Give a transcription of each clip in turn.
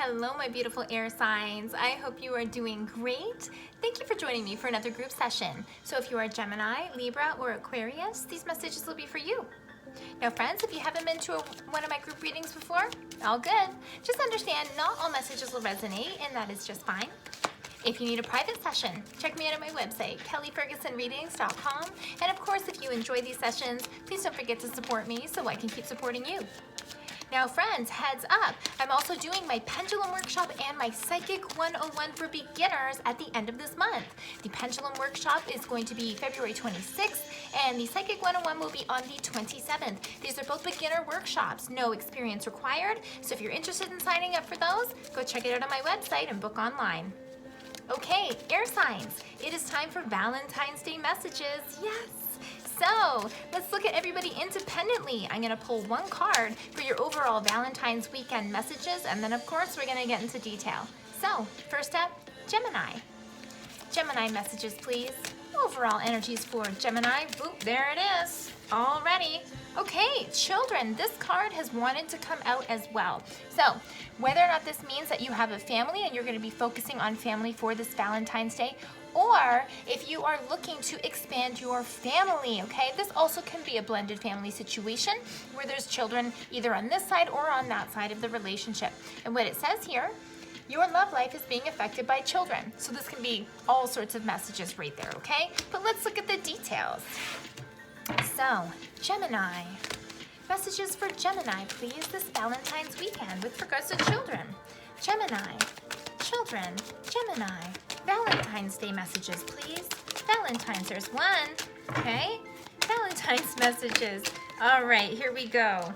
Hello, my beautiful air signs. I hope you are doing great. Thank you for joining me for another group session. So if you are Gemini, Libra, or Aquarius, these messages will be for you. Now friends, if you haven't been to one of my group readings before, all good. Just understand not all messages will resonate, and that is just fine. If you need a private session, check me out at my website, kellyfergusonreadings.com. And of course, if you enjoy these sessions, please don't forget to support me so I can keep supporting you. Now friends, heads up, I'm also doing my Pendulum Workshop and my Psychic 101 for Beginners at the end of this month. The Pendulum Workshop is going to be February 26th, and the Psychic 101 will be on the 27th. These are both beginner workshops, no experience required, so if you're interested in signing up for those, go check it out on my website and book online. Okay, air signs, it is time for Valentine's Day messages, yes! So, let's look at everybody independently. I'm going to pull one card for your overall Valentine's weekend messages, and then of course we're going to get into detail. So, first up, Gemini. Gemini messages, please. Overall energies for Gemini. Oop, there it is. Already. Okay, children, this card has wanted to come out as well. So, whether or not this means that you have a family and you're going to be focusing on family for this Valentine's Day, or if you are looking to expand your family, okay? This also can be a blended family situation where there's children either on this side or on that side of the relationship. And what it says here, your love life is being affected by children. So this can be all sorts of messages right there, okay? But let's look at the details. So, Gemini. Messages for Gemini, please, this Valentine's weekend with regards to children. Gemini. Children. Gemini. Valentine's Day messages, please. Valentine's, there's one. Okay. Valentine's messages. All right, here we go.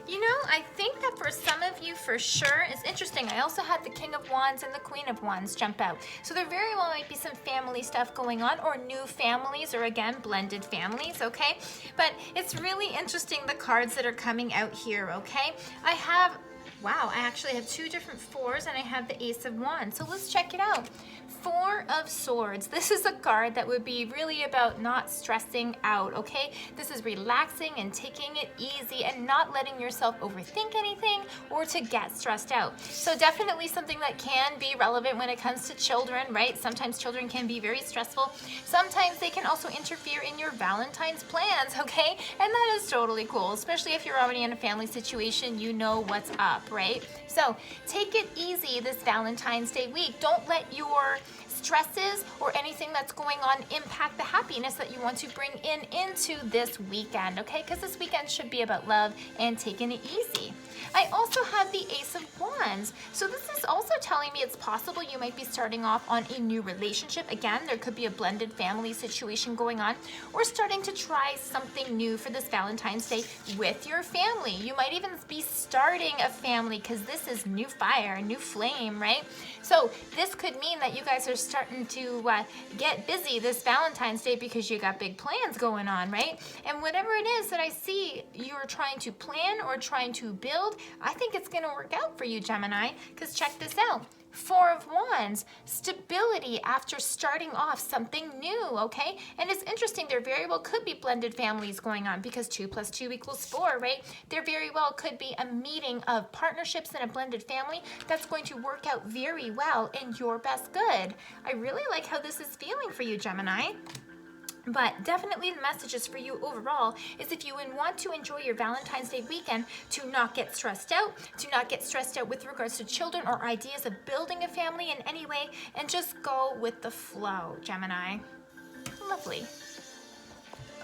You know, I think that for some of you, for sure, it's interesting. I also had the King of Wands and the Queen of Wands jump out. So there very well might be some family stuff going on, or new families, or again, blended families, okay? But it's really interesting, the cards that are coming out here, okay? Wow, I actually have two different fours, and I have the Ace of Wands. So let's check it out. Four of Swords. This is a card that would be really about not stressing out, okay? This is relaxing and taking it easy and not letting yourself overthink anything or to get stressed out. So definitely something that can be relevant when it comes to children, right? Sometimes children can be very stressful. Sometimes they can also interfere in your Valentine's plans, okay? And that is totally cool, especially if you're already in a family situation, you know what's up, right? So take it easy this Valentine's Day week. Don't let your stresses or anything that's going on impact the happiness that you want to bring into this weekend, okay? Because this weekend should be about love and taking it easy. I also have the Ace of Wands. So this is also telling me it's possible you might be starting off on a new relationship. Again, there could be a blended family situation going on, or starting to try something new for this Valentine's Day with your family. You might even be starting a family because this is new fire, new flame, right? So this could mean that you guys are starting to get busy this Valentine's Day because you got big plans going on, right? And whatever it is that I see you're trying to plan or trying to build, I think it's going to work out for you, Gemini, because check this out. Four of Wands, stability after starting off something new, okay? And it's interesting, there very well could be blended families going on because 2 + 2 = 4, right? There very well could be a meeting of partnerships in a blended family that's going to work out very well in your best good. I really like how this is feeling for you, Gemini. But definitely the messages for you overall is if you want to enjoy your Valentine's Day weekend, to not get stressed out, with regards to children or ideas of building a family in any way, and just go with the flow, Gemini. Lovely.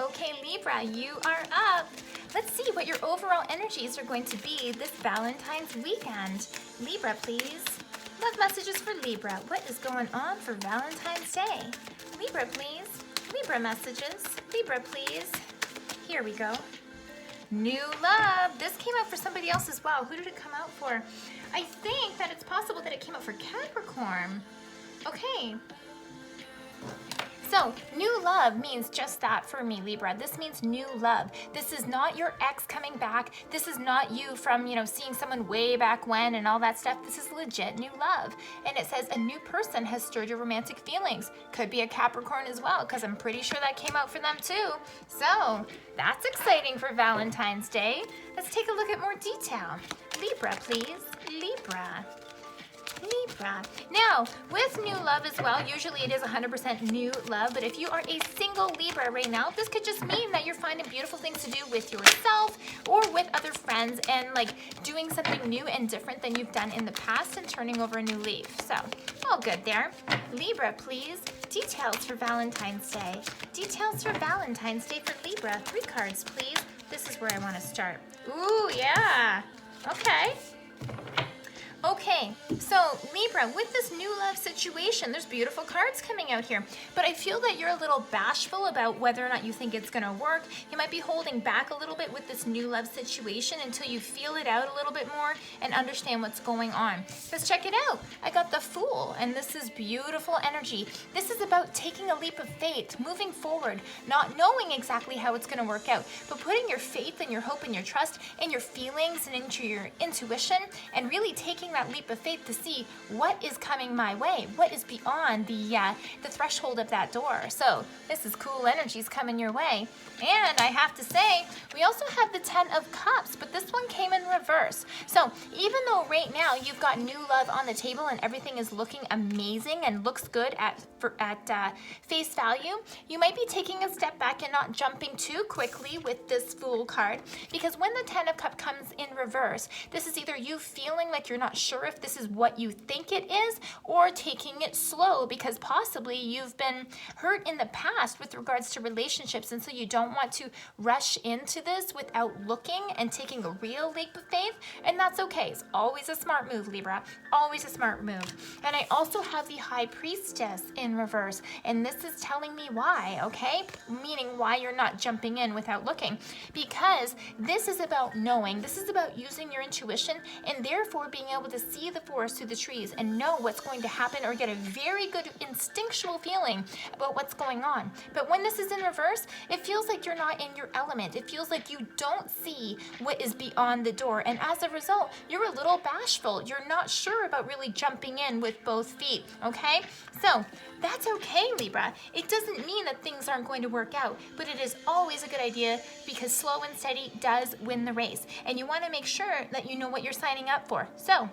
Okay, Libra, you are up. Let's see what your overall energies are going to be this Valentine's weekend. Libra, please. Love messages for Libra. What is going on for Valentine's Day? Libra, please. Libra messages. Libra, please. Here we go. New love. This came out for somebody else as well. Who did it come out for? I think that it's possible that it came out for Capricorn. Okay. So new love means just that for me, Libra. This means new love. This is not your ex coming back. This is not you from, seeing someone way back when and all that stuff. This is legit new love. And it says a new person has stirred your romantic feelings. Could be a Capricorn as well, because I'm pretty sure that came out for them too. So that's exciting for Valentine's Day. Let's take a look at more detail. Libra, please. Libra. Libra. Now, with new love as well, usually it is 100% new love, but if you are a single Libra right now, this could just mean that you're finding beautiful things to do with yourself or with other friends and like doing something new and different than you've done in the past and turning over a new leaf. So, all good there. Libra, please. Details for Valentine's Day. Details for Valentine's Day for Libra. 3 cards, please. This is where I want to start. Ooh, yeah. Okay. Okay, so Libra, with this new love situation, there's beautiful cards coming out here, but I feel that you're a little bashful about whether or not you think it's gonna work. You might be holding back a little bit with this new love situation until you feel it out a little bit more and understand what's going on. Let's check it out. I got the Fool, and this is beautiful energy. This is about taking a leap of faith, moving forward, not knowing exactly how it's gonna work out, but putting your faith and your hope and your trust in your feelings and into your intuition and really taking that leap of faith to see what is coming my way, what is beyond the threshold of that door. So this is cool energies coming your way. And I have to say, we also have the 10 of Cups, but this one came in reverse. So even though right now you've got new love on the table and everything is looking amazing and looks good at face value, you might be taking a step back and not jumping too quickly with this Fool card, because when the 10 of Cups comes in reverse, this is either you feeling like you're not sure if this is what you think it is, or taking it slow because possibly you've been hurt in the past with regards to relationships, and so you don't want to rush into this without looking and taking a real leap of faith, and that's okay. It's always a smart move, Libra. Always a smart move. And I also have the High Priestess in reverse, and this is telling me why, okay? Meaning why you're not jumping in without looking, because this is about knowing. This is about using your intuition and therefore being able to see the forest through the trees and know what's going to happen, or get a very good instinctual feeling about what's going on. But when this is in reverse, it feels like you're not in your element. It feels like you don't see what is beyond the door, and as a result, you're a little bashful. You're not sure about really jumping in with both feet, okay? So that's okay, Libra. It doesn't mean that things aren't going to work out, but it is always a good idea, because slow and steady does win the race, and you want to make sure that you know what you're signing up for. So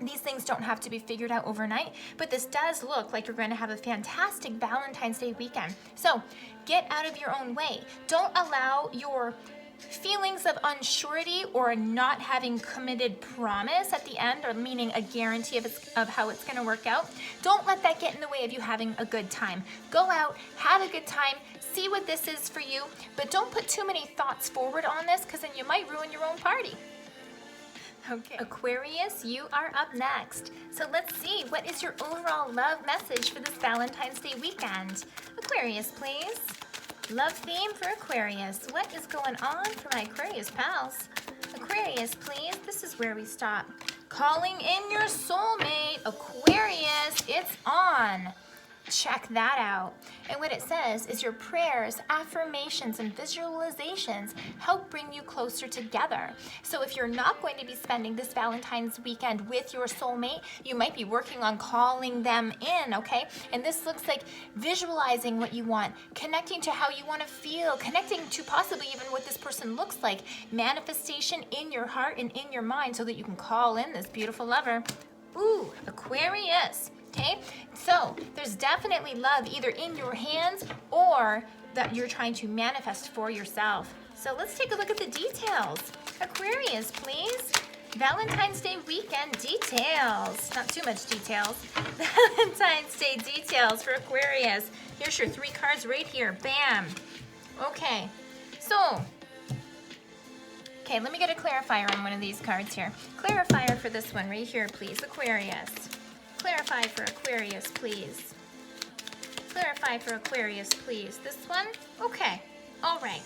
these things don't have to be figured out overnight, but this does look like you're going to have a fantastic Valentine's Day weekend. So get out of your own way. Don't allow your feelings of unsurety or not having committed promise at the end, or meaning a guarantee of how it's going to work out. Don't let that get in the way of you having a good time. Go out, have a good time, see what this is for you, but don't put too many thoughts forward on this, because then you might ruin your own party. Okay. Aquarius, you are up next. So let's see, what is your overall love message for this Valentine's Day weekend? Aquarius, please. Love theme for Aquarius. What is going on for my Aquarius pals? Aquarius, please. This is where we stop. Calling in your soulmate. Aquarius, it's on. Check that out. And what it says is your prayers, affirmations, and visualizations help bring you closer together. So if you're not going to be spending this Valentine's weekend with your soulmate, you might be working on calling them in, okay? And this looks like visualizing what you want, connecting to how you want to feel, connecting to possibly even what this person looks like, manifestation in your heart and in your mind so that you can call in this beautiful lover. Ooh, Aquarius. Okay, so there's definitely love either in your hands or that you're trying to manifest for yourself. So let's take a look at the details. Aquarius, please. Valentine's Day weekend details. Not too much details. Valentine's Day details for Aquarius. Here's your 3 cards right here. Bam. Okay, so let me get a clarifier on one of these cards here. Clarifier for this one right here, please. Aquarius. Clarify for Aquarius, please. Clarify for Aquarius, please. This one? Okay. All right.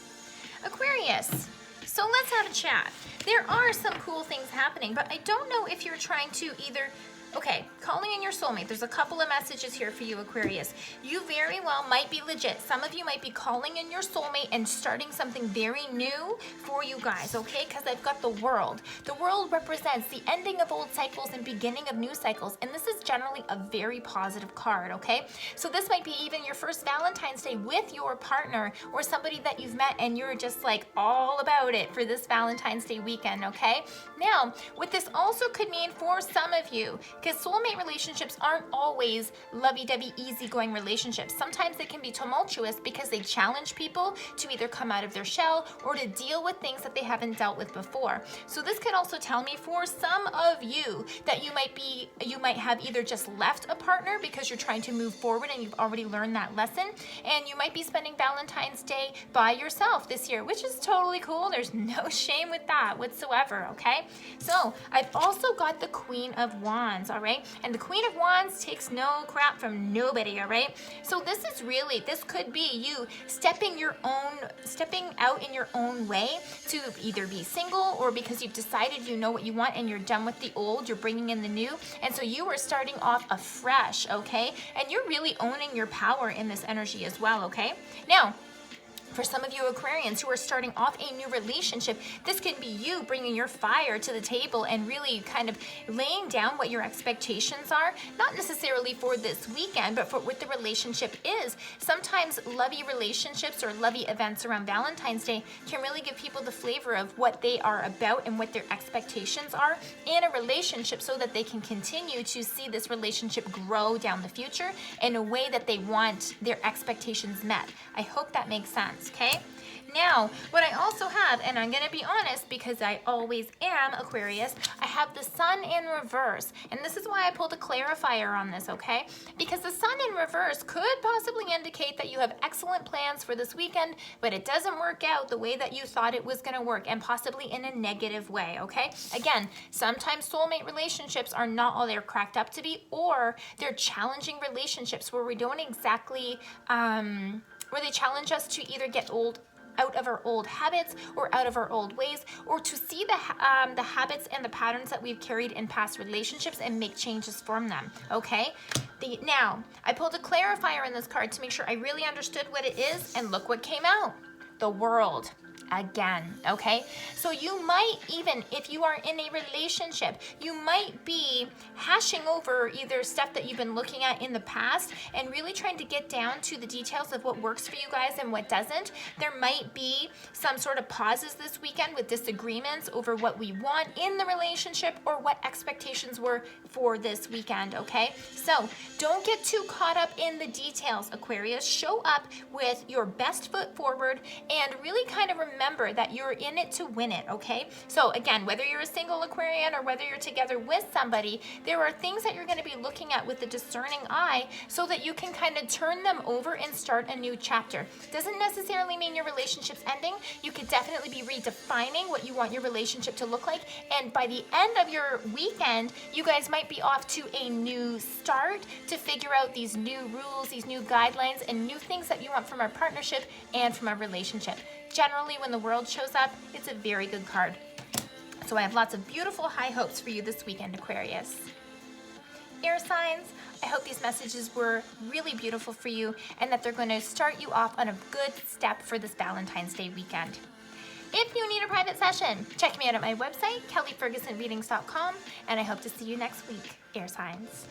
Aquarius. So let's have a chat. There are some cool things happening, but I don't know if you're trying to either Okay, calling in your soulmate. There's a couple of messages here for you, Aquarius. You very well might be legit. Some of you might be calling in your soulmate and starting something very new for you guys, okay? Because I've got the world. The world represents the ending of old cycles and beginning of new cycles. And this is generally a very positive card, okay? So this might be even your first Valentine's Day with your partner or somebody that you've met and you're just like all about it for this Valentine's Day weekend, okay? Now, what this also could mean for some of you, because soulmate relationships aren't always lovey-dovey, easygoing relationships. Sometimes they can be tumultuous because they challenge people to either come out of their shell or to deal with things that they haven't dealt with before. So this could also tell me for some of you that you might have either just left a partner because you're trying to move forward and you've already learned that lesson, and you might be spending Valentine's Day by yourself this year, which is totally cool. There's no shame with that whatsoever, okay? So I've also got the Queen of Wands, all right? And the Queen of Wands takes no crap from nobody, all right? So this could be you stepping out in your own way to either be single or because you've decided you know what you want and you're done with the old, you're bringing in the new. And so you are starting off afresh, okay? And you're really owning your power in this energy as well, okay? Now, for some of you Aquarians who are starting off a new relationship, this can be you bringing your fire to the table and really kind of laying down what your expectations are, not necessarily for this weekend, but for what the relationship is. Sometimes lovey relationships or lovey events around Valentine's Day can really give people the flavor of what they are about and what their expectations are in a relationship so that they can continue to see this relationship grow down the future in a way that they want their expectations met. I hope that makes sense. Okay? Now, what I also have, and I'm going to be honest because I always am, Aquarius, I have the Sun in reverse. And this is why I pulled a clarifier on this, okay? Because the Sun in reverse could possibly indicate that you have excellent plans for this weekend, but it doesn't work out the way that you thought it was going to work, and possibly in a negative way, okay? Again, sometimes soulmate relationships are not all they're cracked up to be, or they're challenging relationships where we don't exactly, where they challenge us to either get out of our old habits or out of our old ways, or to see the habits and the patterns that we've carried in past relationships and make changes from them, okay? Now, I pulled a clarifier in this card to make sure I really understood what it is, and look what came out. The World. Again, okay? So you might even, if you are in a relationship, you might be hashing over either stuff that you've been looking at in the past and really trying to get down to the details of what works for you guys and what doesn't. There might be some sort of pauses this weekend with disagreements over what we want in the relationship or what expectations were for this weekend, okay? So don't get too caught up in the details, Aquarius. Show up with your best foot forward and really kind of remember that you're in it to win it, okay? So again, whether you're a single Aquarian or whether you're together with somebody, there are things that you're going to be looking at with a discerning eye so that you can kind of turn them over and start a new chapter. Doesn't necessarily mean your relationship's ending. You could definitely be redefining what you want your relationship to look like, and by the end of your weekend, you guys might be off to a new start to figure out these new rules, these new guidelines, and new things that you want from our partnership and from our relationship. Generally, when the World shows up, it's a very good card. So I have lots of beautiful high hopes for you this weekend, Aquarius. Air signs, I hope these messages were really beautiful for you and that they're going to start you off on a good step for this Valentine's Day weekend. If you need a private session, check me out at my website, kellyfergusonreadings.com, and I hope to see you next week, air signs.